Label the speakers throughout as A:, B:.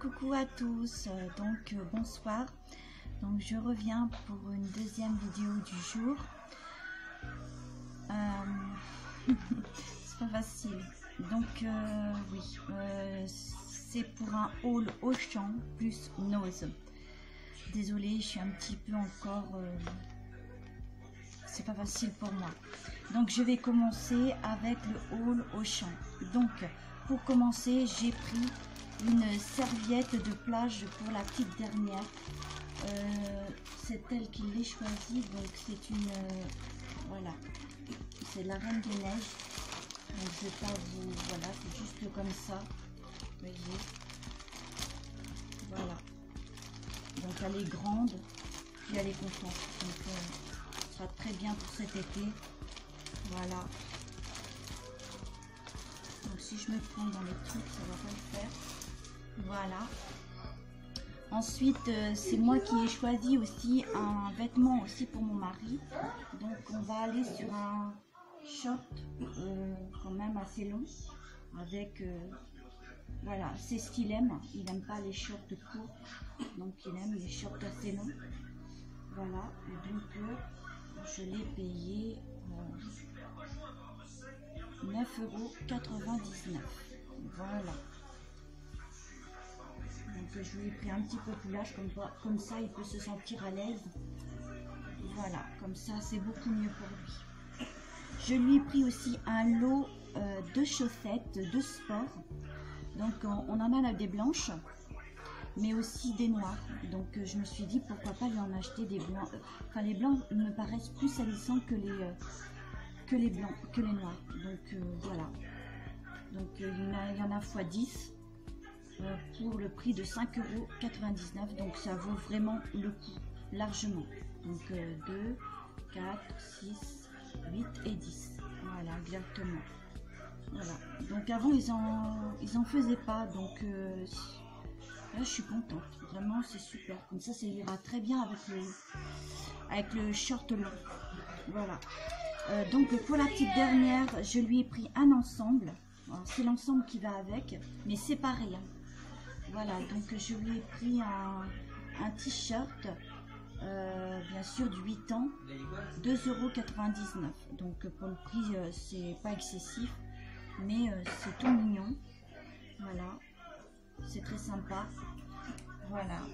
A: Coucou à tous, bonsoir. Donc je reviens pour une deuxième vidéo du jour. C'est pas facile. Donc oui, c'est pour un haul Auchan plus Nose. Désolée, je suis un petit peu encore... c'est pas facile pour moi. Donc je vais commencer avec le haul Auchan. Donc pour commencer, j'ai pris une serviette de plage pour la petite dernière. C'est elle qui l'ai choisie, donc c'est une voilà, c'est la Reine des Neiges. Donc je vais pas vous, voilà, c'est juste comme ça, vous voyez, voilà. Donc elle est grande, puis elle est confiante, donc ça sera très bien pour cet été, voilà. Donc si je me prends dans les trucs, ça va pas le faire. Voilà. Ensuite, c'est moi qui ai choisi aussi un vêtement aussi pour mon mari. Donc on va aller sur un short quand même assez long. Avec, voilà, c'est ce qu'il aime. Il n'aime pas les shorts courts. Donc il aime les shorts assez longs. Voilà. Et donc je l'ai payé 9,99 €. Voilà. Donc je lui ai pris un petit peu plus large, comme ça il peut se sentir à l'aise. Voilà, comme ça c'est beaucoup mieux pour lui. Je lui ai pris aussi un lot de chaussettes de sport. Donc on en a des blanches, mais aussi des noires. Donc je me suis dit pourquoi pas lui en acheter des blancs. Enfin les blancs me paraissent plus salissants que les blancs, que les noirs. Donc voilà. Donc il y en a x10. Pour le prix de 5,99 €, donc ça vaut vraiment le coup, largement. Donc 2, 4, 6, 8 et 10. Voilà, exactement. Voilà. Donc avant, ils en faisaient pas, donc là, je suis contente. Vraiment, c'est super. Comme ça ira très bien avec le short long. Voilà. Donc pour la petite dernière, je lui ai pris un ensemble. C'est l'ensemble qui va avec, mais séparé. Hein. Voilà, donc je lui ai pris un t-shirt, bien sûr du 8 ans, 2,99 €. Donc pour le prix, c'est pas excessif, mais c'est tout mignon. Voilà, c'est très sympa. Voilà.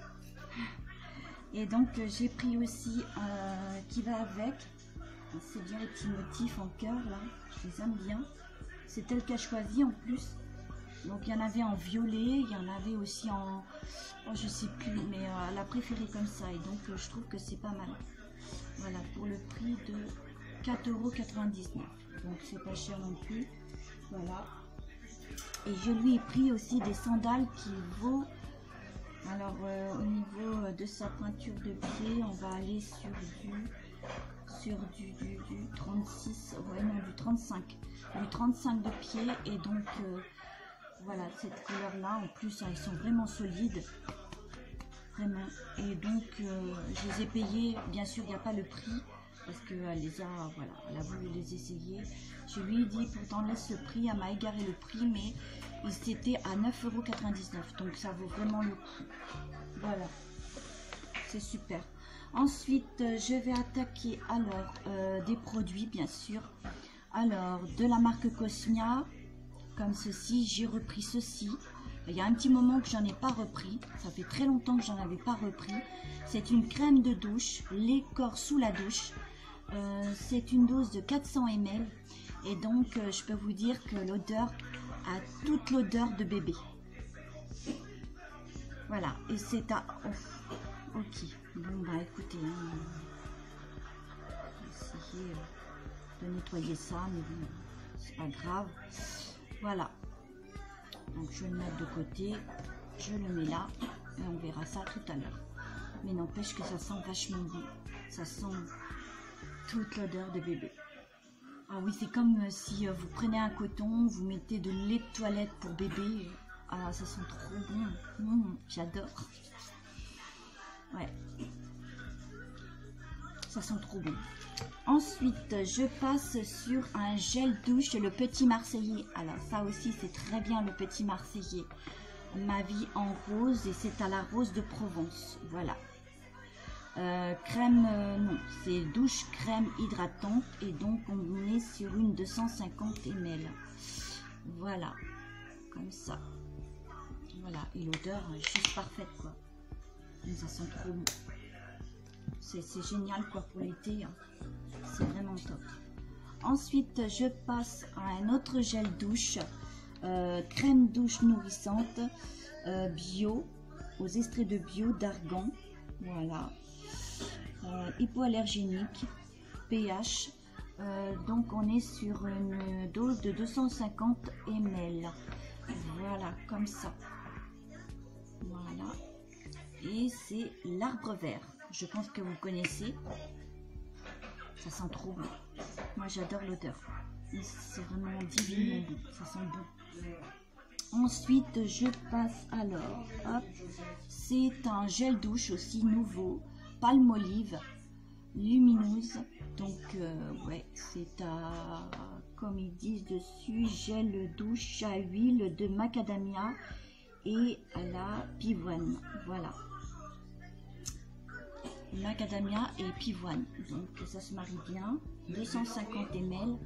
A: Et donc j'ai pris aussi qui va avec. C'est bien les petits motifs en cœur là, je les aime bien. C'est elle qui a choisi en plus. Donc il y en avait en violet, il y en avait aussi en... Oh, je sais plus, mais elle a préféré comme ça. Et donc je trouve que c'est pas mal. Voilà, pour le prix de 4,99 €. Donc c'est pas cher non plus. Voilà. Et je lui ai pris aussi des sandales qui vaut... Alors au niveau de sa pointure de pied, on va aller sur du 36, ouais, non, du 35. Du 35 de pied. Et donc... voilà, cette couleur là, en plus elles sont vraiment solides, vraiment. Et donc je les ai payées, bien sûr il n'y a pas le prix parce qu'elle les a, voilà, elle a voulu les essayer. Je lui ai dit pourtant laisse le prix, elle m'a égaré le prix, mais c'était à 9,99 €, donc ça vaut vraiment le coup. Voilà, c'est super. Ensuite je vais attaquer alors des produits, bien sûr. Alors de la marque Cosmia. Comme ceci, j'ai repris ceci. Il y a un petit moment que j'en ai pas repris. Ça fait très longtemps que j'en avais pas repris. C'est une crème de douche, lait corps sous la douche. C'est une dose de 400 ml. Et donc, je peux vous dire que l'odeur a toute l'odeur de bébé. Voilà. Et c'est à... Oh, ok. Bon, bah écoutez, hein, je vais essayer de nettoyer ça, mais bon, c'est pas grave. Voilà, donc je vais le mettre de côté, je le mets là et on verra ça tout à l'heure. Mais n'empêche que ça sent vachement bon, ça sent toute l'odeur de bébé. Ah oui, c'est comme si vous prenez un coton, vous mettez de lait de toilette pour bébé. Ah, ça sent trop bon, j'adore. Ouais, ça sent trop bon. Ensuite, je passe sur un gel douche, le Petit Marseillais. Alors ça aussi, c'est très bien le Petit Marseillais. Ma vie en rose et c'est à la rose de Provence. Voilà. Crème, non, c'est douche crème hydratante et donc on est sur une 250 ml. Voilà, comme ça. Voilà, et l'odeur est juste parfaite quoi. Et ça sent trop bon. C'est génial quoi pour l'été. Hein. C'est vraiment top. Ensuite, je passe à un autre gel douche. Crème douche nourrissante bio, aux extraits de bio d'argan. Voilà. Hypoallergénique, pH. Donc on est sur une dose de 250 ml. Voilà, comme ça. Voilà. Et c'est l'arbre vert. Je pense que vous connaissez. Ça sent trop bon. Moi j'adore l'odeur. C'est vraiment divinement bon. Ça sent bon. Ensuite je passe alors. Hop. C'est un gel douche aussi nouveau. Palmolive lumineuse. Donc ouais, c'est à, comme ils disent dessus, gel douche à huile de macadamia et à la pivoine. Voilà. Macadamia et pivoine. Donc ça se marie bien. 250 ml.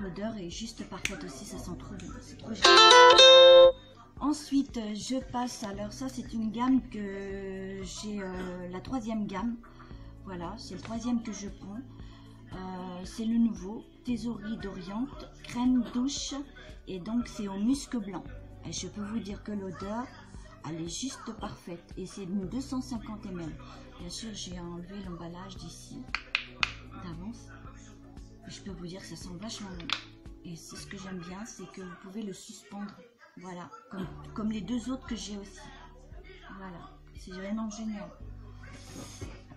A: L'odeur est juste parfaite aussi, ça sent trop bon. C'est trop génial. Ensuite, je passe, alors ça c'est une gamme que j'ai, la troisième gamme. Voilà, c'est le troisième que je prends. C'est le nouveau Thésaurie d'Orient, crème douche. Et donc c'est au musc blanc. Et je peux vous dire que l'odeur, elle est juste parfaite. Et c'est une 250 ml. Bien sûr, j'ai enlevé l'emballage d'ici, d'avance. Je peux vous dire que ça sent vachement bon. Et c'est ce que j'aime bien, c'est que vous pouvez le suspendre. Voilà, comme les deux autres que j'ai aussi. Voilà, c'est vraiment génial.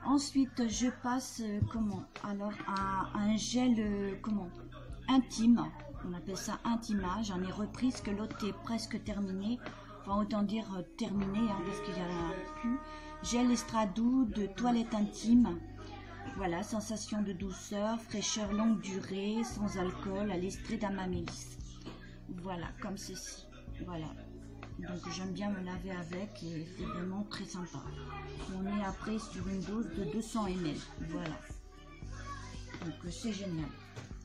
A: Ensuite, je passe comment? Alors à un gel intime. On appelle ça Intima. J'en ai repris parce que l'autre est presque terminé. Enfin, autant dire terminé, hein, parce qu'il y en a plus. Gel Estradou de toilette intime. Voilà, sensation de douceur, fraîcheur longue durée, sans alcool, à l'extrait d'amamélis. Voilà, comme ceci. Voilà. Donc j'aime bien me laver avec et c'est vraiment très sympa. On est après sur une dose de 200 ml. Voilà. Donc c'est génial.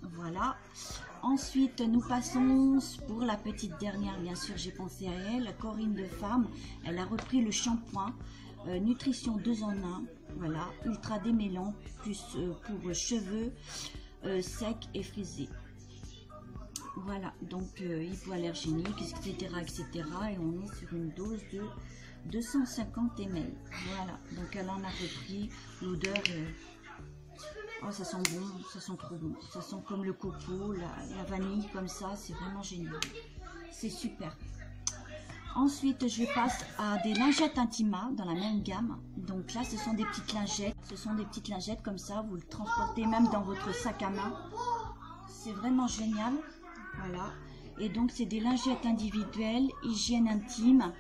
A: Voilà. Ensuite, nous passons pour la petite dernière. Bien sûr, j'ai pensé à elle. Corinne de Femme. Elle a repris le shampoing Nutrition 2 en 1. Voilà. Ultra démêlant. Plus pour cheveux secs et frisés. Voilà. Donc hypoallergénique, etc., etc. Et on est sur une dose de 250 ml. Voilà. Donc elle en a repris. L'odeur... oh, ça sent bon, ça sent trop bon. Ça sent comme le coco, la vanille, comme ça. C'est vraiment génial. C'est super. Ensuite, je passe à des lingettes Intima dans la même gamme. Donc là, ce sont des petites lingettes. Ce sont des petites lingettes comme ça. Vous le transportez même dans votre sac à main. C'est vraiment génial. Voilà. Et donc, c'est des lingettes individuelles, hygiène intime,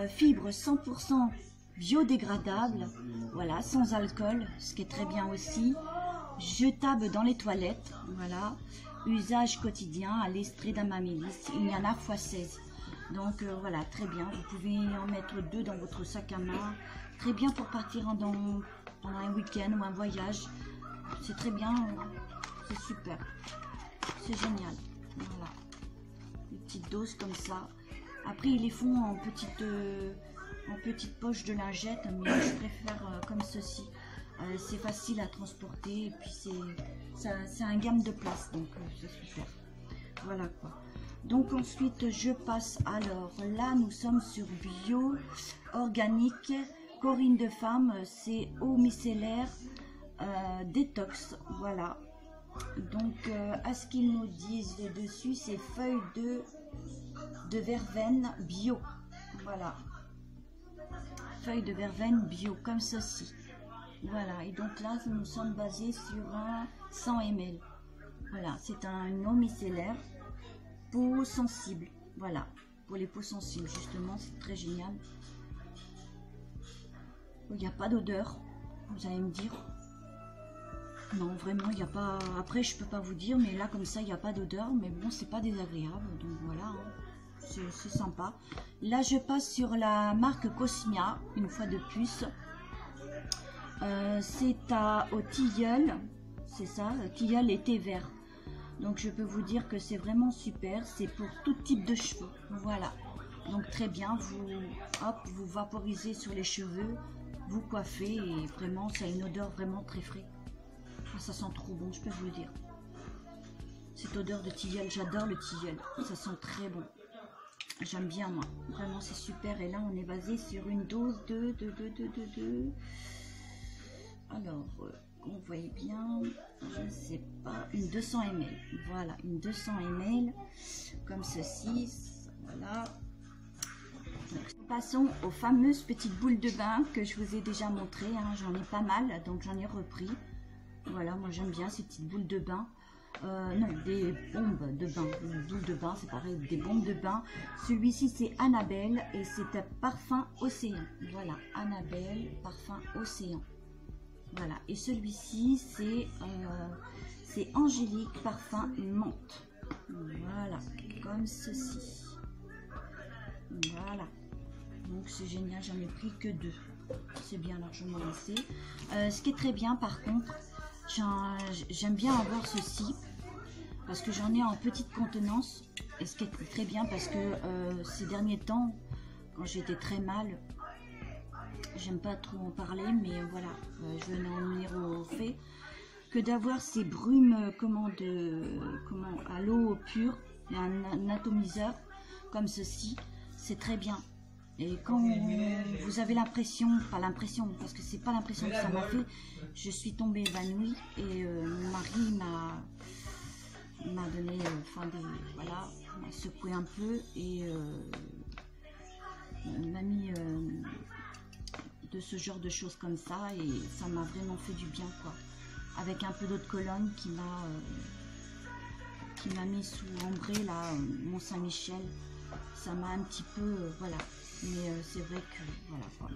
A: fibres 100% biodégradables, voilà, sans alcool, ce qui est très bien aussi, jetable dans les toilettes, voilà, usage quotidien à l'extrait d'amamélis, il y en a x16, donc voilà, très bien, vous pouvez en mettre 2 dans votre sac à main, très bien pour partir pendant un week-end ou un voyage, c'est très bien, c'est super, c'est génial, voilà, des petites doses comme ça, après ils les font en petite poche de lingette, mais je préfère comme ceci. C'est facile à transporter et puis c'est un gamme de place, donc c'est super. Voilà quoi. Donc ensuite je passe, alors là nous sommes sur bio, organique, Corinne de Femme, c'est eau micellaire, détox, voilà. Donc à ce qu'ils nous disent dessus, c'est feuilles de verveine bio, voilà. Feuilles de verveine bio comme ceci. Voilà, et donc là nous sommes basés sur un 100 ml. Voilà, c'est un eau micellaire peau sensible. Voilà, pour les peaux sensibles justement, c'est très génial. Il n'y a pas d'odeur, vous allez me dire. Non, vraiment, il n'y a pas. Après, je peux pas vous dire, mais là comme ça, il n'y a pas d'odeur, mais bon, c'est pas désagréable, donc voilà. Hein. c'est sympa. Là, je passe sur la marque Cosmia, une fois de plus. C'est au tilleul, c'est ça, tilleul et thé vert. Donc je peux vous dire que c'est vraiment super, c'est pour tout type de cheveux. Voilà, donc très bien, vous vaporisez sur les cheveux, vous coiffez et vraiment ça a une odeur vraiment très frais. Ah, ça sent trop bon, je peux vous le dire. Cette odeur de tilleul, j'adore le tilleul, ça sent très bon. J'aime bien moi, vraiment c'est super. Et là on est basé sur une dose de alors, on voit bien, je ne sais pas, une 200 ml. Voilà, une 200 ml, comme ceci, voilà. Donc, passons aux fameuses petites boules de bain que je vous ai déjà montrées. Hein. J'en ai pas mal, donc j'en ai repris. Voilà, moi j'aime bien ces petites boules de bain. Non, des bombes de bain. Une boule de bain, c'est pareil, des bombes de bain. Celui-ci, c'est Annabelle et c'est un parfum océan. Voilà, Annabelle, parfum océan. Voilà, et celui-ci, c'est Angélique, parfum menthe. Voilà, comme ceci. Voilà. Donc c'est génial, j'en ai pris que 2. C'est bien largement assez. Ce qui est très bien par contre, j'aime bien avoir ceci parce que j'en ai en petite contenance. Et ce qui est très bien parce que ces derniers temps, quand j'étais très mal, j'aime pas trop en parler, mais voilà, je vais en venir au fait que d'avoir ces brumes, à l'eau pure, un atomiseur comme ceci, c'est très bien. Et quand vous avez l'impression, pas l'impression, parce que c'est pas l'impression que ça m'a fait, je suis tombée évanouie et mon mari m'a donné, voilà, m'a secoué un peu et m'a mis de ce genre de choses comme ça et ça m'a vraiment fait du bien quoi, avec un peu d'eau de Cologne qui m'a mis sous ombré là, Mont Saint-Michel, ça m'a un petit peu voilà, mais c'est vrai que voilà quoi,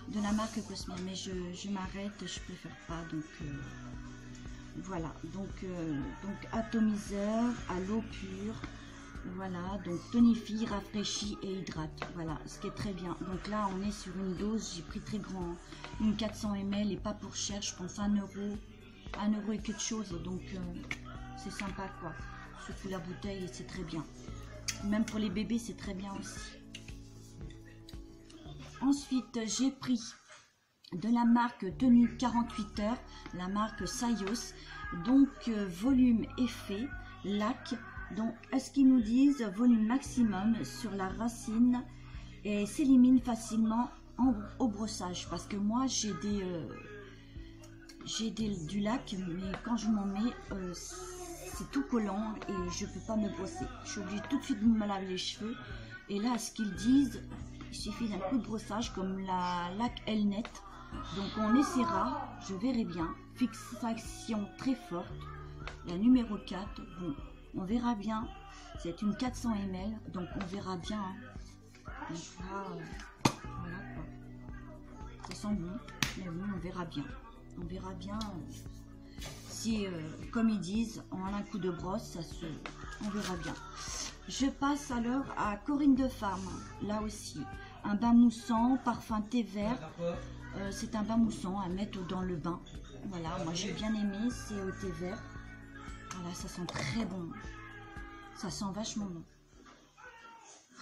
A: de la marque Cosmia, mais je m'arrête, je préfère pas, donc voilà, donc atomiseur à l'eau pure. Voilà, donc tonifie, rafraîchit et hydrate. Voilà, ce qui est très bien. Donc là, on est sur une dose, j'ai pris très grand, une 400 ml et pas pour cher, je pense 1 €, 1 € et quelque chose. Donc c'est sympa quoi. Surtout la bouteille, c'est très bien. Même pour les bébés, c'est très bien aussi. Ensuite, j'ai pris de la marque Tenue 48 heures, la marque Sayos. Donc volume effet, lac. Donc, est-ce qu'ils nous disent volume maximum sur la racine et s'élimine facilement au brossage? Parce que moi, j'ai du lac, mais quand je m'en mets, c'est tout collant et je peux pas me brosser. Je suis obligée tout de suite de me laver les cheveux. Et là, ce qu'ils disent, il suffit d'un coup de brossage comme la lac Elnet. Donc, on essaiera, je verrai bien. Fixation très forte, la numéro 4. Bon. On verra bien, c'est une 400 ml, donc on verra bien. Hein. Donc là, voilà quoi. Ça sent bon, mais oui, on verra bien. On verra bien si, comme ils disent, en un coup de brosse, on verra bien. Je passe alors à Corinne de Femme, là aussi. Un bain moussant, parfum thé vert. C'est un bain moussant à mettre dans le bain. Voilà, moi j'ai bien aimé, c'est au thé vert. Voilà, ça sent très bon. Ça sent vachement bon.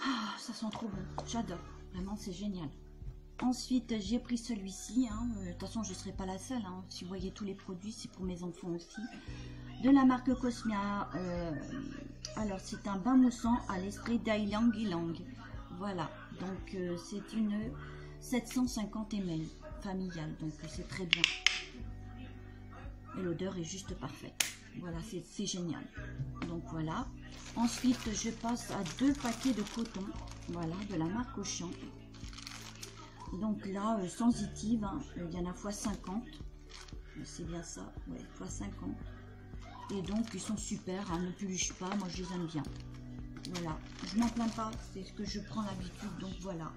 A: Ah, ça sent trop bon. J'adore. Vraiment, c'est génial. Ensuite, j'ai pris celui-ci. Hein. De toute façon, je ne serai pas la seule. Hein. Si vous voyez tous les produits, c'est pour mes enfants aussi. De la marque Cosmia. Alors, c'est un bain moussant à l'esprit d'Ylang Ylang. Voilà. Donc, c'est une 750 ml familiale. Donc, c'est très bien. Et l'odeur est juste parfaite. Voilà, c'est génial. Donc voilà. Ensuite, je passe à 2 paquets de coton. Voilà, de la marque Auchan. Donc là, sensitive, hein, il y en a x50. C'est bien ça, ouais, x50. Et donc, ils sont super, hein, ne peluchent pas. Moi, je les aime bien. Voilà, je m'en plains pas, c'est ce que je prends l'habitude. Donc voilà.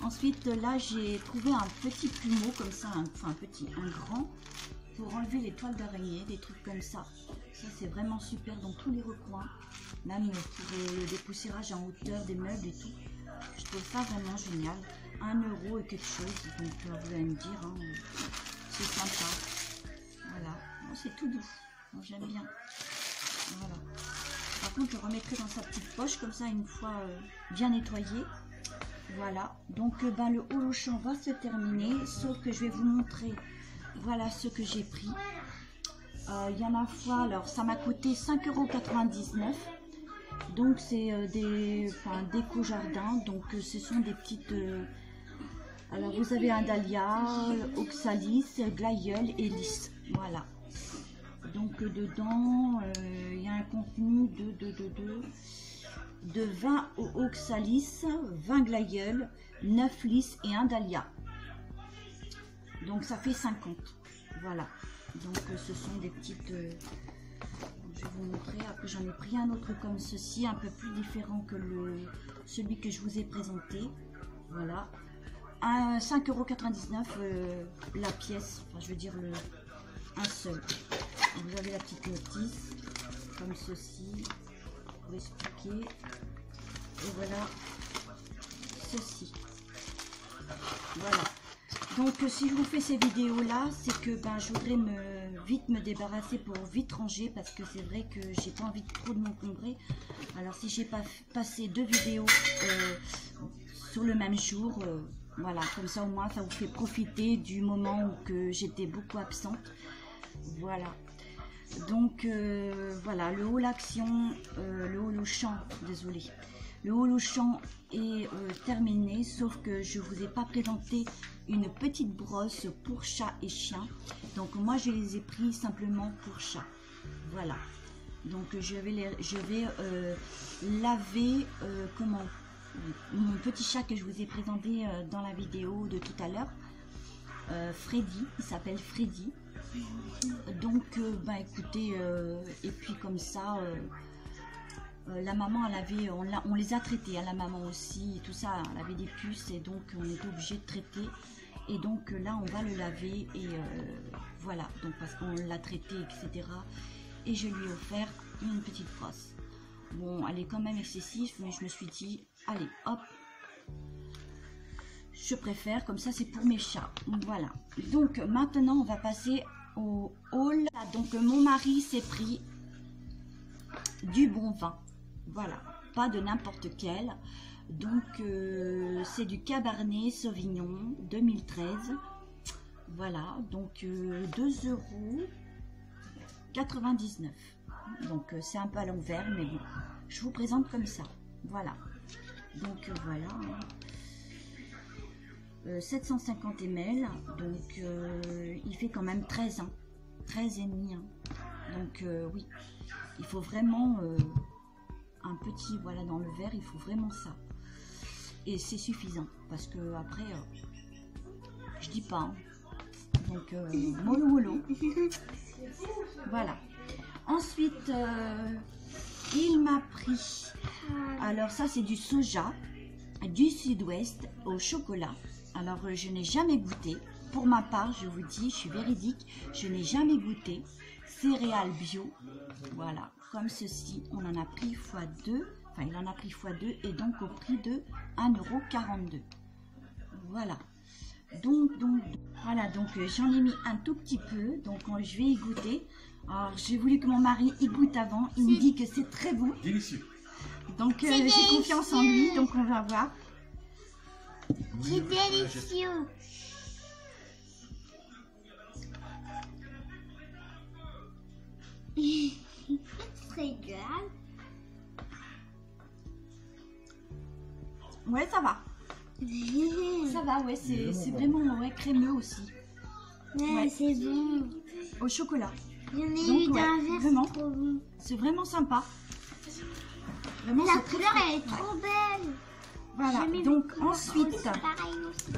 A: Ensuite, là, j'ai trouvé un petit plumeau comme ça, un grand. pour enlever les toiles d'araignée, des trucs comme ça. Ça c'est vraiment super dans tous les recoins, même pour le dépoussiérage en hauteur des meubles et tout. Je trouve ça vraiment génial. 1 € et quelque chose, donc vous allez me dire, hein, c'est sympa. Voilà, bon, c'est tout doux, bon, j'aime bien. Voilà. Par contre, je le remettrai dans sa petite poche comme ça une fois bien nettoyé. Voilà, donc ben, le holochant va se terminer, sauf que je vais vous montrer, voilà ce que j'ai pris. Il y en a fois, alors ça m'a coûté 5,99 €. Donc c'est des déco jardin, donc ce sont des petites... alors vous avez un dahlia, oxalis, glaïeul et lys. Voilà. Donc dedans, il y a un contenu de 20 oxalis, 20 glaïeul, 9 lys et un dahlia. Donc ça fait 50. Voilà. Donc ce sont des petites... je vais vous montrer. Après j'en ai pris un autre comme ceci, un peu plus différent que celui que je vous ai présenté. Voilà. 5,99 € la pièce. Enfin je veux dire un seul. Vous avez la petite notice comme ceci pour expliquer. Et voilà ceci. Voilà. Donc si je vous fais ces vidéos là, c'est que ben, je voudrais vite me débarrasser pour vite ranger, parce que c'est vrai que j'ai pas envie de trop de m'encombrer. Alors si j'ai pas passé 2 vidéos sur le même jour, voilà, comme ça au moins ça vous fait profiter du moment où que j'étais beaucoup absente. Voilà. Donc voilà, le holochant, désolé. Le holochant est terminé, sauf que je vous ai pas présenté une petite brosse pour chat et chien. Donc moi je les ai pris simplement pour chat. Voilà. Donc je vais laver comment mon petit chat que je vous ai présenté dans la vidéo de tout à l'heure. Freddy, il s'appelle Freddy. Donc bah écoutez, et puis comme ça la maman elle avait, on les a traités, hein, la maman aussi, tout ça, elle avait des puces et donc on était obligé de traiter. Et donc là on va le laver et voilà, donc parce qu'on l'a traité, etc. Et je lui ai offert une petite brosse. Bon, elle est quand même excessive, mais je me suis dit, allez hop, je préfère, comme ça c'est pour mes chats. Voilà, donc maintenant on va passer au haul. Donc mon mari s'est pris du bon vin. Voilà, pas de n'importe quel. Donc c'est du Cabernet Sauvignon 2013. Voilà, donc 2,99 €. Donc c'est un peu à l'envers, mais bon, je vous présente comme ça. Voilà, donc voilà, 750 ml. Donc il fait quand même 13, hein, 13,5 hein. Donc oui, il faut vraiment un petit, voilà, dans le verre, il faut vraiment ça. Et c'est suffisant, parce que après, je dis pas. Hein. Donc, mollo mollo. Voilà. Ensuite, il m'a pris, alors ça c'est du soja du sud-ouest au chocolat. Alors je n'ai jamais goûté. Pour ma part, je vous dis, je suis véridique, je n'ai jamais goûté. Céréales bio, voilà, comme ceci. On en a pris x2, enfin il en a pris x2 et donc au prix de 1,42 €. Voilà. Donc voilà, donc j'en ai mis un tout petit peu, donc je vais y goûter. Alors j'ai voulu que mon mari y goûte avant, il me dit que c'est très bon.
B: Délicieux.
A: Donc j'ai confiance en lui, donc on va voir.
C: C'est délicieux. Régale.
A: Ouais, ça va. Ça va, ouais, c'est vraiment ouais, crémeux aussi.
C: Ouais, c'est bon.
A: Au chocolat.
C: J'en ai
A: Donc,
C: eu
A: ouais,
C: d'un verre,
A: vraiment.
C: c'est trop bon.
A: C'est vraiment sympa. Vraiment,
C: La
A: c'est très,
C: couleur,
A: très-
C: elle est trop belle.
A: Voilà,
C: J'ai mis
A: donc
C: mes couleurs
A: ensuite,
C: aussi, pareil aussi.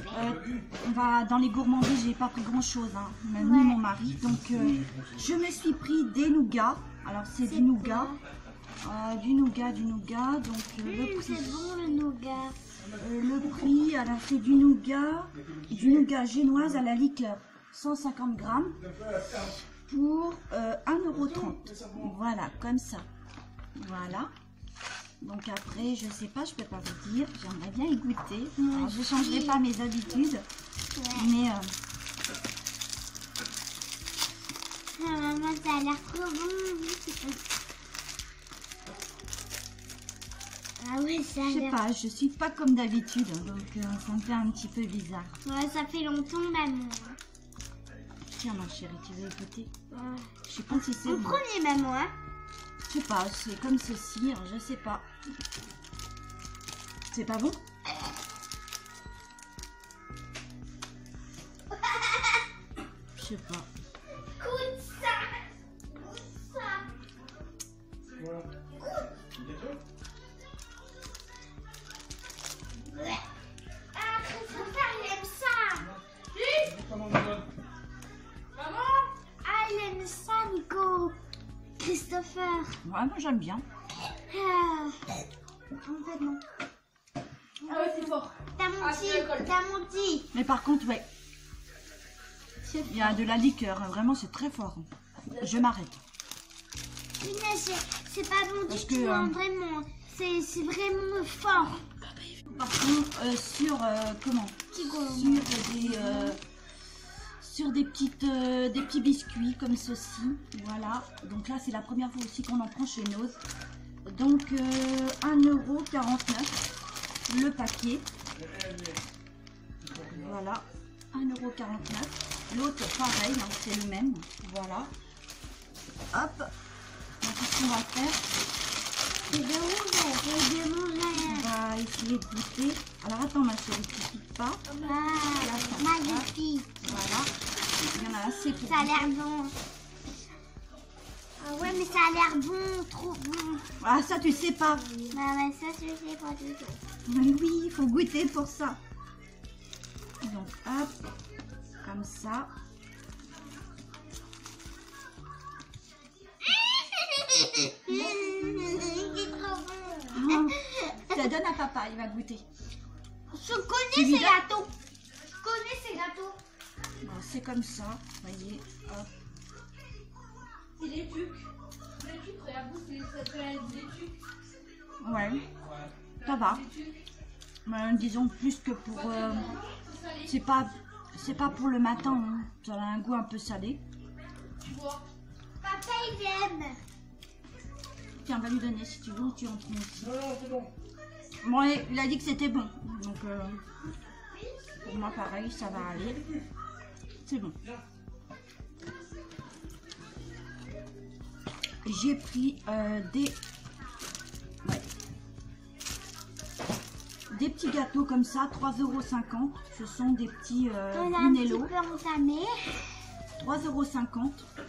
A: on va dans les gourmandises, j'ai pas pris grand chose, hein, même
C: Ouais.
A: ni mon mari. Donc je me suis pris des nougats. Alors c'est du nougat, du nougat. Donc le prix,
C: C'est bon le nougat.
A: alors c'est du nougat génoise à la liqueur. 150 grammes pour 1,30 €. Voilà, comme ça. Voilà. Donc après, je sais pas, je peux pas vous dire. J'aimerais bien y goûter. Alors, je changerai pas mes habitudes. Mais
C: maman, ça a l'air trop bon. Ah ouais, ça a
A: je sais
C: l'air...
A: pas, je suis pas comme d'habitude. Donc ça me fait un petit peu bizarre.
C: Ouais, ça fait longtemps, maman.
A: Tiens ma chérie, tu veux écouter?
C: Ouais.
A: Je sais pas si c'est
C: Au
A: bon.
C: premier, maman, hein.
A: Je sais pas, c'est comme ceci, je sais pas. C'est pas bon? Je sais pas.
C: Goûte ça. Goûte ça.
B: Voilà.
C: Ah, Christopher, il aime ça.
B: Comment on donne?
C: Maman. Ah, il aime ça, Nico. Christopher.
A: Ouais, moi j'aime bien.
C: En fait, non.
D: Ah ouais, c'est fort.
C: T'as menti.
A: Mais par contre, ouais. Il y a de la liqueur, vraiment c'est très fort. Je m'arrête.
C: Punaise, c'est pas bon
A: Parce
C: du
A: que,
C: tout, hein, vraiment. C'est vraiment fort.
A: Par contre, sur comment? Sur des petits biscuits comme ceci. Voilà. Donc là, c'est la première fois aussi qu'on en prend chez Noz. Donc 1,49 € le paquet. Voilà. 1,49 €. L'autre, pareil, hein, c'est le même. Voilà. Hop. Donc, qu'est-ce qu'on va faire?
C: C'est de manger.
A: On va essayer de goûter. Alors, attends, ma chérie, tu ne quittes pas.
C: Ah, magnifique.
A: Voilà. Il y en a assez pour
C: Ça a l'air
A: goûter.
C: bon. Ah ouais, mais ça a l'air bon, trop bon.
A: Ah, ça, tu sais pas.
C: Bah ouais, ça, je sais pas du tout.
A: Mais oui, il faut goûter pour ça. Donc, hop. Comme ça.
C: C'est trop bon.
A: Oh, ça donne à papa, il va goûter.
C: Je connais
A: C'est
C: ces
A: bizarre.
C: gâteaux. Je connais ces gâteaux.
A: Bon, c'est comme ça. Voyez. Hop.
D: C'est les tucs. Les tucs, regarde, ça fait des tucs.
A: Ouais. Ça va. Mais, disons plus que pour. C'est pas pour le matin. Hein. Ça a un goût un peu salé.
D: Tu vois.
C: Papa, il aime.
A: Tiens, on va lui donner si tu veux ou tu en prends aussi.
B: Non, non, c'est bon.
A: Bon, il a dit que c'était bon. Donc, pour moi, pareil, ça va aller. C'est bon. J'ai pris des petits gâteaux comme ça, 3,50 €. Ce sont des petits
C: On a un petit
A: Brunello.
C: peu entamé.
A: 3,50 €.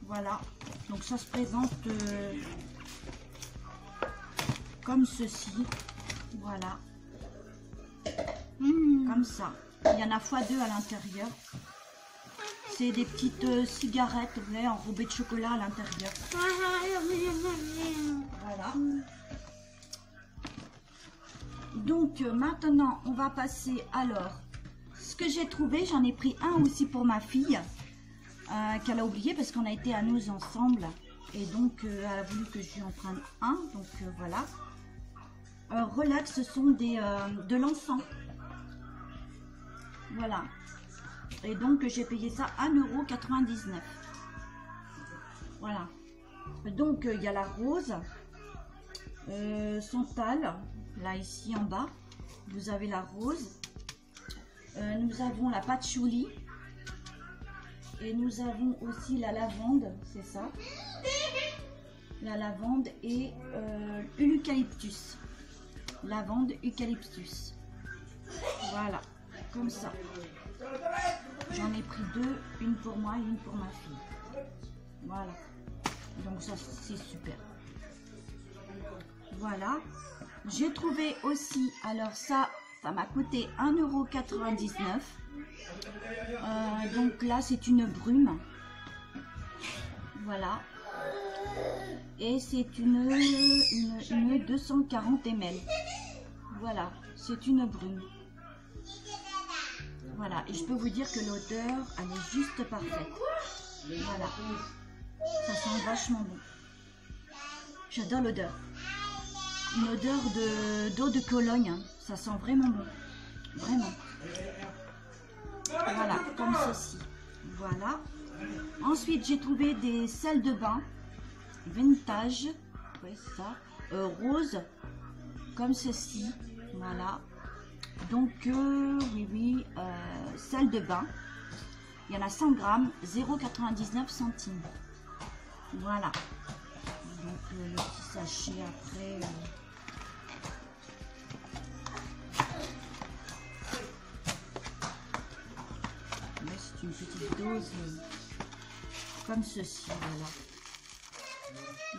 A: Voilà. Donc ça se présente comme ceci. Voilà. Comme ça. Il y en a x2 à l'intérieur. C'est des petites cigarettes, vous voyez, enrobées de chocolat à l'intérieur. Voilà. Donc maintenant, on va passer alors. Ce que j'ai trouvé, j'en ai pris un aussi pour ma fille. Qu'elle a oublié parce qu'on a été à nous ensemble. Et donc, elle a voulu que je lui en prenne un. Donc, voilà. Relax, ce sont de l'encens. Voilà. Et donc, j'ai payé ça 1,99 €. Voilà. Donc, il y a la rose. Santal. Là, ici, en bas. Vous avez la rose. Nous avons la patchouli. Et nous avons aussi la lavande, c'est ça. La lavande et l'eucalyptus. Lavande, eucalyptus. Voilà, comme ça. J'en ai pris deux, une pour moi et une pour ma fille. Voilà. Donc ça, c'est super. Voilà. J'ai trouvé aussi, alors ça m'a coûté 1,99 €. Donc là c'est une brume, voilà, et c'est une 240 ml, voilà, c'est une brume, Voilà, et je peux vous dire que l'odeur, elle est juste parfaite. Voilà, ça sent vachement bon. J'adore l'odeur. Une odeur d'eau de Cologne, hein. Ça sent vraiment bon. Vraiment. Voilà, comme ceci. Voilà. Ensuite, j'ai trouvé des sels de bain vintage. Ouais, ça. Rose, comme ceci. Voilà. Donc, oui, sel de bain. Il y en a 100 grammes, 0,99 centimes. Voilà. Donc, le petit sachet après. C'est une petite dose comme ceci.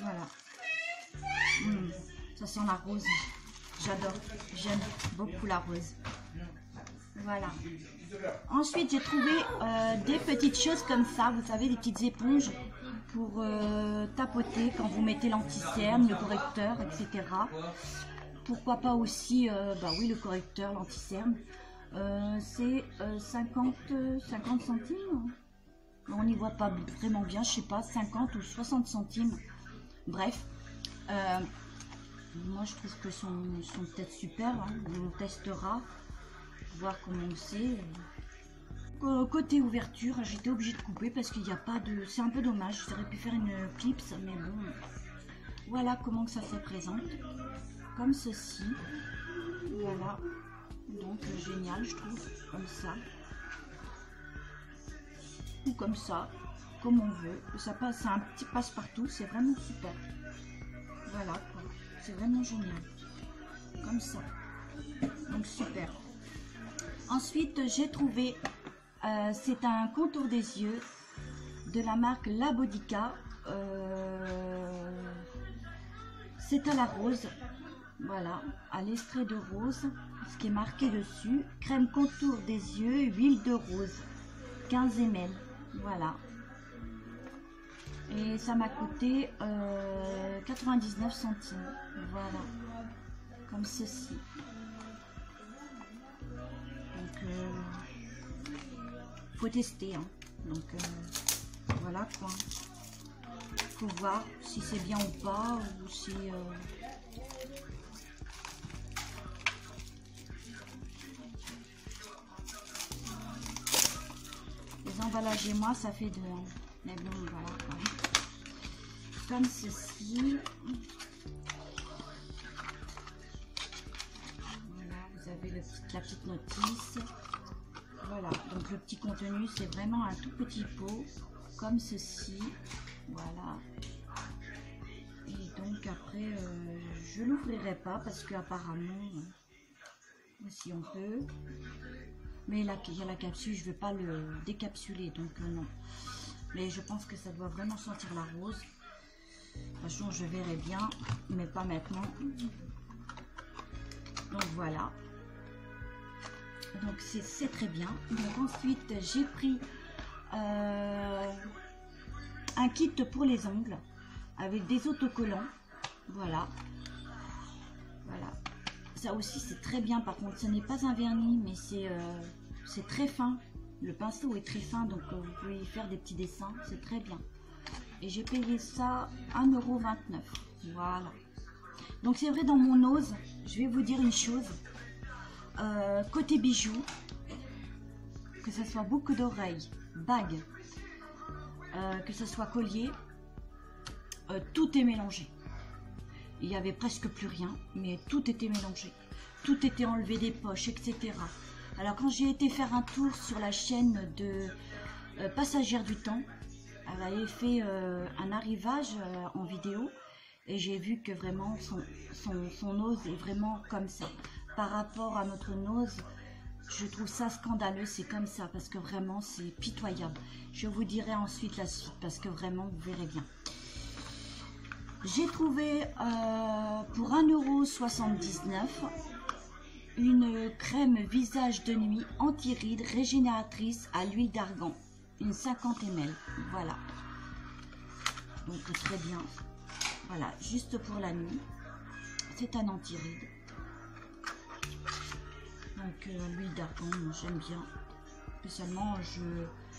A: Voilà. Ça sent la rose. J'adore. J'aime beaucoup la rose. Voilà. Ensuite, j'ai trouvé des petites choses comme ça. Vous savez, des petites éponges pour tapoter quand vous mettez l'anti-cerne, le correcteur, etc. Pourquoi pas aussi, oui, le correcteur, l'anti-cerne. C'est 50 centimes. On n'y voit pas vraiment bien, je sais pas, 50 ou 60 centimes. Bref. Moi, je trouve que sont peut-être super. Hein. On testera, voir comment c'est. Côté ouverture, j'étais obligée de couper parce qu'il n'y a pas de... C'est un peu dommage. J'aurais pu faire une clips, mais bon. Voilà comment que ça se présente. Comme ceci. Voilà. Donc, génial, je trouve. Comme ça. Ou comme ça. Comme on veut. Ça passe, c'est un petit passe-partout. C'est vraiment super. Voilà, quoi. C'est vraiment génial. Comme ça. Donc super. Ensuite, j'ai trouvé, c'est un contour des yeux de la marque La Bodica. C'est à la rose. Voilà, à l'extrait de rose. Ce qui est marqué dessus. Crème contour des yeux, huile de rose. 15 ml. Voilà. Et ça m'a coûté 99 centimes. Voilà. Comme ceci. Donc, faut tester. Hein. Donc, voilà quoi. Faut voir si c'est bien ou pas. Ou si... Les emballages et moi, ça fait deux. Hein. Mais bon, voilà quoi. Comme ceci. Voilà, vous avez la petite notice. Voilà, donc le petit contenu, c'est vraiment un tout petit pot, comme ceci. Voilà. Et donc après, je l'ouvrirai pas parce que apparemment, si on peut. Mais là, il y a la capsule, je ne veux pas le décapsuler, donc non. Mais je pense que ça doit vraiment sentir la rose. De toute façon, je verrai bien, mais pas maintenant. Donc voilà. Donc c'est très bien. Donc ensuite, j'ai pris un kit pour les ongles avec des autocollants. Voilà. Voilà. Ça aussi, c'est très bien. Par contre, ce n'est pas un vernis, mais c'est très fin. Le pinceau est très fin, donc vous pouvez y faire des petits dessins. C'est très bien. Et j'ai payé ça 1,29 €. Voilà. Donc c'est vrai, dans mon nose, je vais vous dire une chose. Côté bijoux, que ce soit boucle d'oreille, bague, que ce soit collier, tout est mélangé. Il n'y avait presque plus rien, mais tout était mélangé. Tout était enlevé des poches, etc. Alors quand j'ai été faire un tour sur la chaîne de Passagère du Temps, elle avait fait un arrivage en vidéo et j'ai vu que vraiment son nose est vraiment comme ça. Par rapport à notre nose, je trouve ça scandaleux, c'est comme ça parce que vraiment c'est pitoyable. Je vous dirai ensuite la suite parce que vraiment vous verrez bien. J'ai trouvé pour 1,79 € une crème visage de nuit anti-rides régénératrice à l'huile d'argan, une 50 ml. Voilà. Donc très bien. Voilà, juste pour la nuit. C'est un anti-rides. Donc l'huile d'argan, j'aime bien. Spécialement, je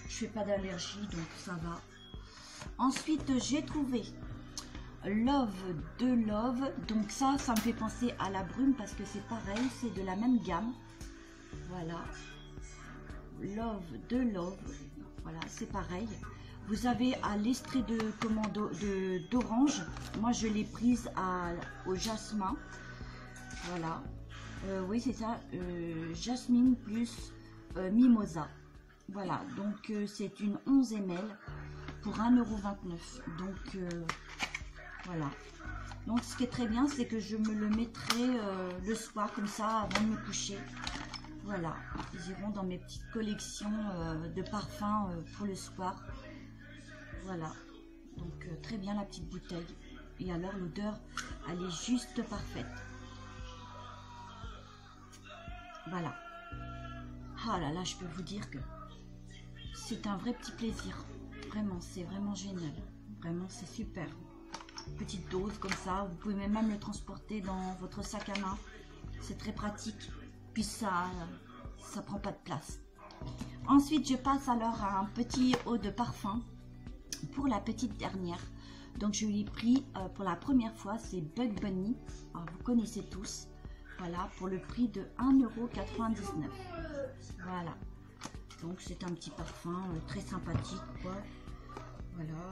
A: fais pas d'allergie, donc ça va. Ensuite, j'ai trouvé Love de Love. Donc ça me fait penser à la brume parce que c'est pareil, c'est de la même gamme. Voilà. Love de Love. Voilà, c'est pareil. Vous avez à l'extrait de commando d'orange. Moi, je l'ai prise au jasmin. Voilà. Oui, c'est ça. Jasmine plus mimosa. Voilà. Donc, c'est une 11 ml pour 1,29 €. Donc, voilà. Donc, ce qui est très bien, c'est que je me le mettrai le soir, comme ça, avant de me coucher. Voilà. Ils iront dans mes petites collections de parfums pour le soir. Voilà, donc très bien la petite bouteille. Et alors l'odeur, elle est juste parfaite. Voilà. Ah là là, je peux vous dire que c'est un vrai petit plaisir. Vraiment, c'est vraiment génial. Vraiment, c'est super. Petite dose comme ça. Vous pouvez même le transporter dans votre sac à main. C'est très pratique. Puis ça prend pas de place. Ensuite, je passe alors à un petit eau de parfum. Pour la petite dernière, donc je l'ai pris pour la première fois, c'est Bug Bunny. Alors, vous connaissez tous. Voilà, pour le prix de 1,99 €. Voilà, donc c'est un petit parfum très sympathique, quoi. Voilà,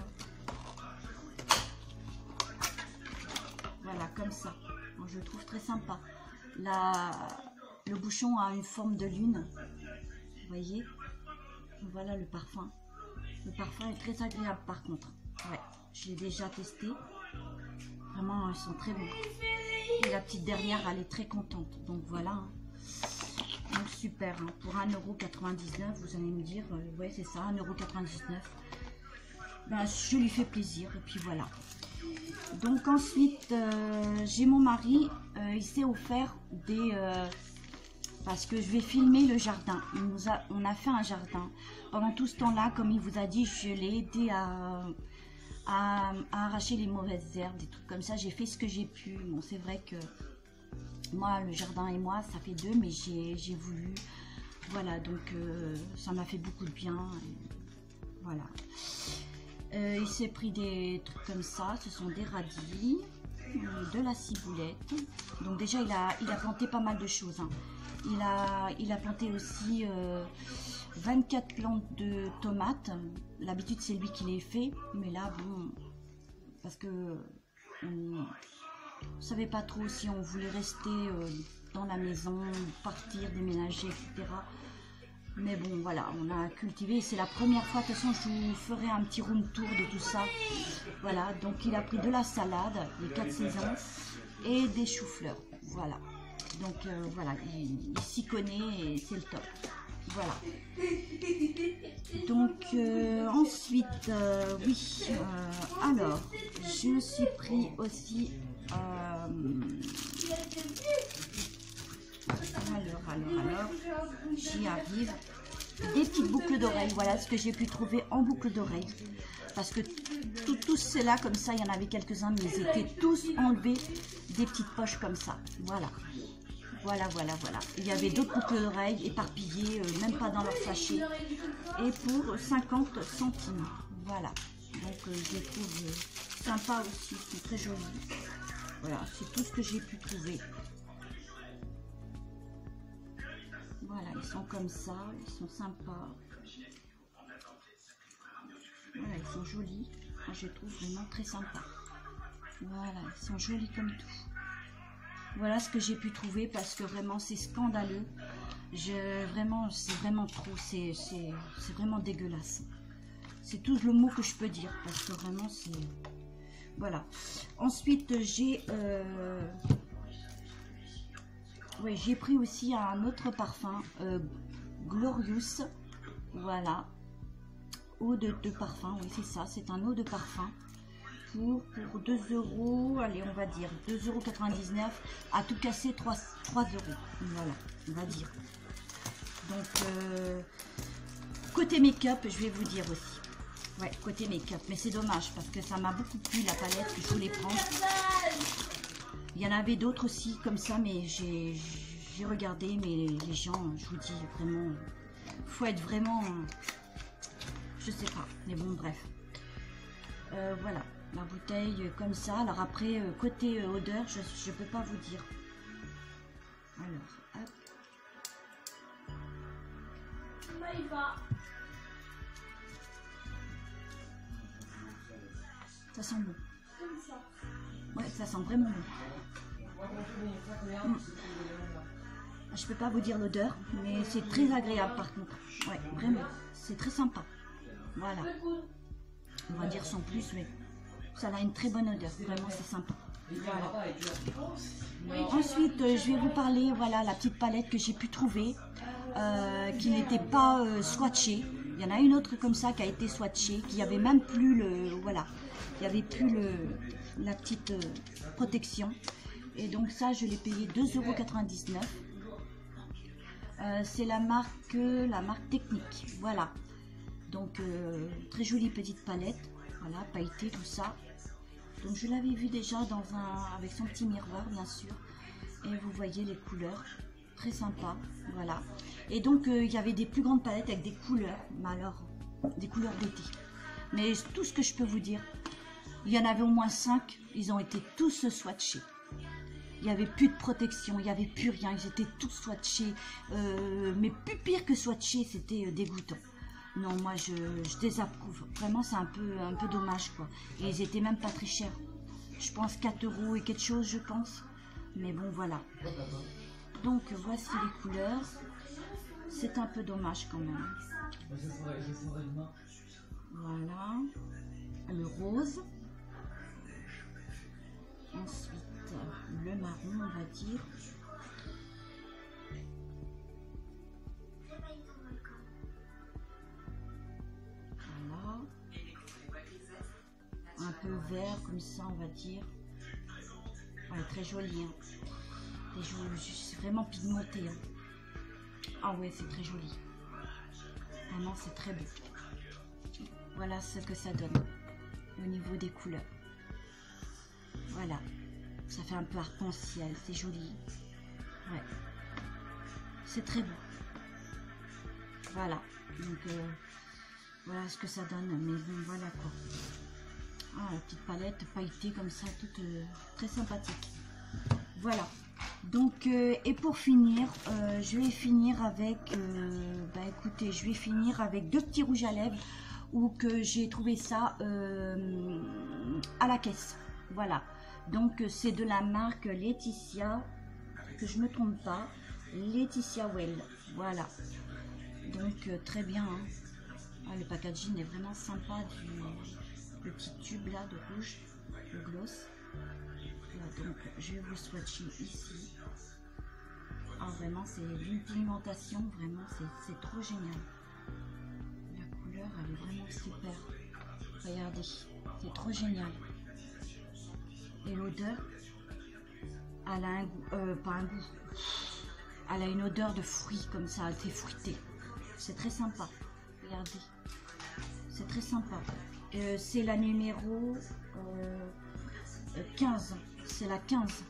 A: voilà, comme ça. Donc, je trouve très sympa. Le bouchon a une forme de lune, vous voyez. Voilà le parfum. Le parfum est très agréable par contre. Ouais, je l'ai déjà testé. Vraiment, ils sont très bons. Et la petite dernière, elle est très contente. Donc voilà. Hein. Donc super. Hein. Pour 1,99 €, vous allez me dire, ouais c'est ça, 1,99 €. Ben, je lui fais plaisir. Et puis voilà. Donc ensuite, j'ai mon mari. Il s'est offert des... parce que je vais filmer le jardin. On a fait un jardin. Pendant tout ce temps-là, comme il vous a dit, je l'ai aidé à arracher les mauvaises herbes, des trucs comme ça. J'ai fait ce que j'ai pu. Bon, c'est vrai que moi, le jardin et moi, ça fait deux, mais j'ai voulu. Voilà, donc ça m'a fait beaucoup de bien. Voilà. Il s'est pris des trucs comme ça. Ce sont des radis, de la ciboulette. Donc déjà, il a planté pas mal de choses. Hein. Il a planté aussi 24 plantes de tomates. L'habitude, c'est lui qui les fait. Mais là, bon, parce que on ne savait pas trop si on voulait rester dans la maison, partir, déménager, etc. Mais bon, voilà, on a cultivé. C'est la première fois. De toute façon, je vous ferai un petit room tour de tout ça. Voilà, donc il a pris de la salade, les 4 saisons, et des choux-fleurs. Voilà. Donc voilà, il s'y connaît et c'est le top. Voilà. Donc ensuite, oui. Alors, je me suis pris aussi. Alors, j'y arrive. Des petites boucles d'oreilles. Voilà ce que j'ai pu trouver en boucles d'oreilles. Parce que tous ceux-là, comme ça, il y en avait quelques-uns, mais ils étaient tous enlevés des petites poches comme ça. Voilà. Voilà. Il y avait d'autres boucles d'oreilles éparpillées, même pas dans leur sachet. Et pour 50 centimes. Voilà. Donc, je les trouve sympas aussi. C'est très joli. Voilà, c'est tout ce que j'ai pu trouver. Voilà, ils sont comme ça. Ils sont sympas. Voilà, ils sont jolis. Moi, je les trouve vraiment très sympas. Voilà, ils sont jolis comme tout. Voilà ce que j'ai pu trouver parce que vraiment c'est scandaleux. Vraiment, c'est vraiment trop. C'est vraiment dégueulasse. C'est tout le mot que je peux dire parce que vraiment c'est... Voilà. Ensuite, j'ai pris aussi un autre parfum, Glorious. Voilà. Eau de parfum, oui c'est ça, c'est un eau de parfum pour 2 €, allez on va dire 2,99 €, à tout casser 3 €, voilà, on va dire. Donc côté make-up, je vais vous dire aussi, ouais, côté make-up, mais c'est dommage parce que ça m'a beaucoup plu la palette que je voulais prendre. Il y en avait d'autres aussi comme ça, mais j'ai regardé, mais les gens, je vous dis vraiment, Faut être vraiment... je sais pas, mais bon, bref. Voilà, la bouteille comme ça. Alors après, côté odeur, je peux pas vous dire. Alors, hop.
D: Là, il va.
A: Ça sent bon.
D: Comme ça.
A: Ouais, ça sent vraiment bon. Je peux pas vous dire l'odeur, mais c'est très agréable par contre. Ouais, vraiment, c'est très sympa. Voilà. On va dire sans plus, mais ça a une très bonne odeur. Vraiment, c'est sympa. Voilà. Ensuite, je vais vous parler, voilà, la petite palette que j'ai pu trouver, qui n'était pas swatchée. Il y en a une autre comme ça qui a été swatchée, qui avait même plus le, voilà, il y avait plus la petite protection. Et donc ça, je l'ai payé 2,99 €. C'est la marque Technique, voilà. Donc très jolie petite palette, voilà, pailletée, tout ça. Donc je l'avais vu déjà avec son petit miroir, bien sûr. Et vous voyez les couleurs, très sympa, voilà. Et donc il y avait des plus grandes palettes avec des couleurs, mais alors des couleurs d'été. Mais tout ce que je peux vous dire, il y en avait au moins 5, ils ont été tous swatchés. Il n'y avait plus de protection, il n'y avait plus rien, ils étaient tous swatchés. Mais plus pire que swatchés, c'était dégoûtant. Non, moi je désapprouve. Vraiment, c'est un peu dommage, quoi. Et ils étaient même pas très chers. Je pense 4 € et quelque chose, je pense. Mais bon, voilà. Donc, voici les couleurs. C'est un peu dommage quand même. Voilà. Le rose. Ensuite, le marron, on va dire. Voilà. Un peu vert, comme ça, on va dire. Ouais, très joli. Hein. C'est vraiment pigmenté. Hein. Ah ouais, c'est très joli. Vraiment, c'est très beau. Voilà ce que ça donne au niveau des couleurs. Voilà, ça fait un peu arc-en-ciel, c'est joli. Ouais, c'est très beau. Voilà, donc voilà ce que ça donne. Mais bon, voilà quoi. Ah, la petite palette pailletée comme ça, toute très sympathique. Voilà. Donc et pour finir, je vais finir avec, écoutez, je vais finir avec 2 petits rouges à lèvres ou que j'ai trouvé ça à la caisse. Voilà. Donc c'est de la marque Laetitia, que je me trompe pas, Laetitia Well. Voilà. Donc très bien. Hein. Ah, le packaging est vraiment sympa, le petit tube là de rouge, le gloss. Voilà, donc je vais vous swatcher ici. Ah vraiment c'est une pigmentation, vraiment c'est trop génial. La couleur elle est vraiment super. Regardez, c'est trop génial. Et l'odeur, elle a un goût, pas un goût, elle a une odeur de fruits comme ça, c'est fruité. C'est très sympa. Regardez, c'est très sympa. C'est la numéro 15. C'est la 15.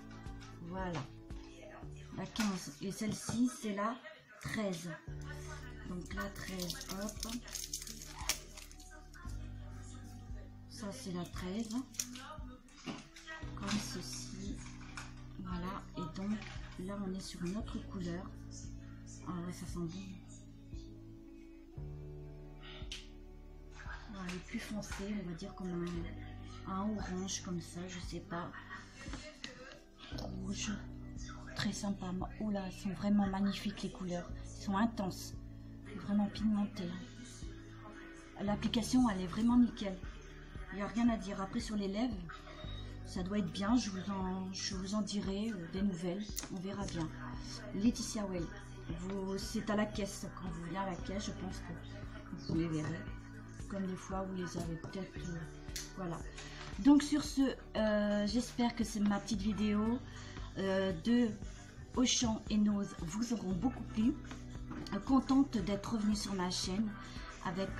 A: Voilà. La 15. Et celle-ci, c'est la 13. Donc la 13, hop. Ça, c'est la 13. Comme ceci. Voilà. Et donc, là, on est sur une autre couleur. Ah ouais, ça sent bon. Voilà, elle est plus foncée, on va dire comme un orange, comme ça, je sais pas. Rouge. Très sympa. Oh là, elles sont vraiment magnifiques les couleurs. Elles sont intenses. Vraiment pigmentées. L'application, elle est vraiment nickel. Il n'y a rien à dire. Après, sur les lèvres, ça doit être bien. Je vous en dirai des nouvelles. On verra bien. Laetitia Well. C'est à la caisse. Quand vous venez à la caisse, je pense que vous les verrez. Comme des fois, vous les avez peut-être... voilà. Donc, sur ce, j'espère que c'est ma petite vidéo de Auchan et Nose vous auront beaucoup plu. Contente d'être revenue sur ma chaîne avec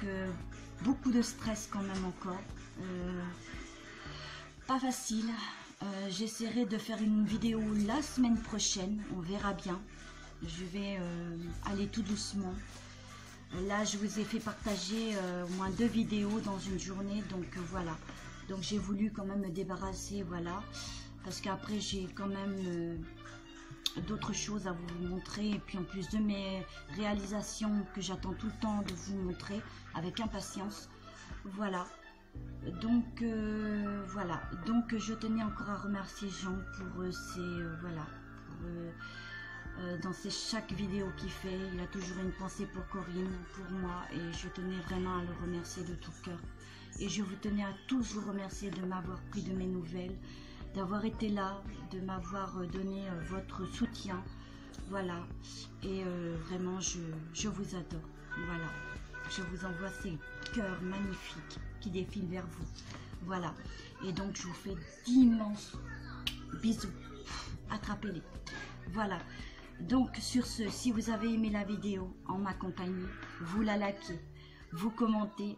A: beaucoup de stress quand même encore. Pas facile. J'essaierai de faire une vidéo la semaine prochaine. On verra bien. Je vais aller tout doucement. Là, je vous ai fait partager au moins 2 vidéos dans une journée, donc voilà. Donc j'ai voulu quand même me débarrasser, voilà. Parce qu'après, j'ai quand même d'autres choses à vous montrer. Et puis en plus de mes réalisations que j'attends tout le temps de vous montrer avec impatience. Voilà. Donc voilà. Donc je tenais encore à remercier Jean pour voilà. Dans chaque vidéo qu'il fait, il a toujours une pensée pour Corinne, pour moi, et je tenais vraiment à le remercier de tout cœur. Et je vous tenais à tous vous remercier de m'avoir pris de mes nouvelles, d'avoir été là, de m'avoir donné votre soutien, voilà. Et vraiment, je vous adore, voilà. Je vous envoie ces cœurs magnifiques qui défilent vers vous, voilà. Et donc, je vous fais d'immenses bisous, attrapez-les, voilà. Donc sur ce, si vous avez aimé la vidéo en ma compagnie, vous la likez, vous commentez,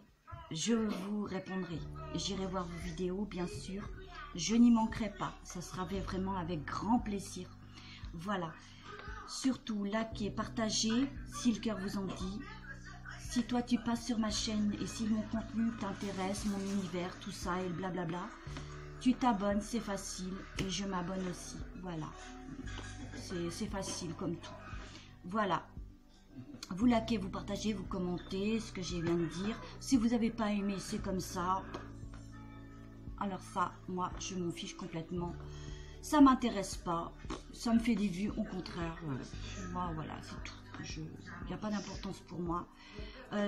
A: je vous répondrai. J'irai voir vos vidéos, bien sûr. Je n'y manquerai pas, ça sera vraiment avec grand plaisir. Voilà. Surtout, likez, partagez, si le cœur vous en dit. Si toi tu passes sur ma chaîne et si mon contenu t'intéresse, mon univers, tout ça et blablabla, tu t'abonnes, c'est facile, et je m'abonne aussi. Voilà. C'est facile comme tout. Voilà. Vous likez, vous partagez, vous commentez ce que je viens de dire. Si vous n'avez pas aimé, c'est comme ça. Alors ça, moi, je m'en fiche complètement. Ça m'intéresse pas. Ça me fait des vues, au contraire. Moi, voilà, c'est tout. Il n'y a pas d'importance pour moi.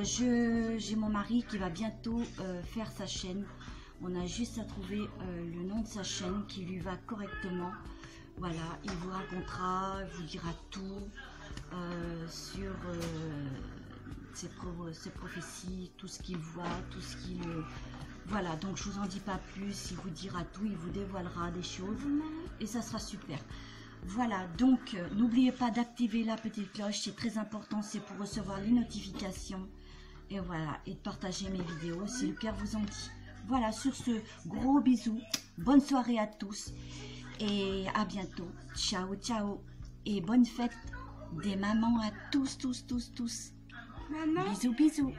A: J'ai mon mari qui va bientôt faire sa chaîne. On a juste à trouver le nom de sa chaîne qui lui va correctement. Voilà, il vous racontera, il vous dira tout sur ses prophéties, tout ce qu'il voit, tout ce qu'il... Voilà, donc je vous en dis pas plus, il vous dira tout, il vous dévoilera des choses et ça sera super. Voilà, donc n'oubliez pas d'activer la petite cloche, c'est très important, c'est pour recevoir les notifications. Et voilà, et de partager mes vidéos si le cœur vous en dit. Voilà, sur ce, gros bisous, bonne soirée à tous. Et à bientôt. Ciao, ciao. Et bonne fête des mamans à tous.
C: Maman.
A: Bisous, bisous.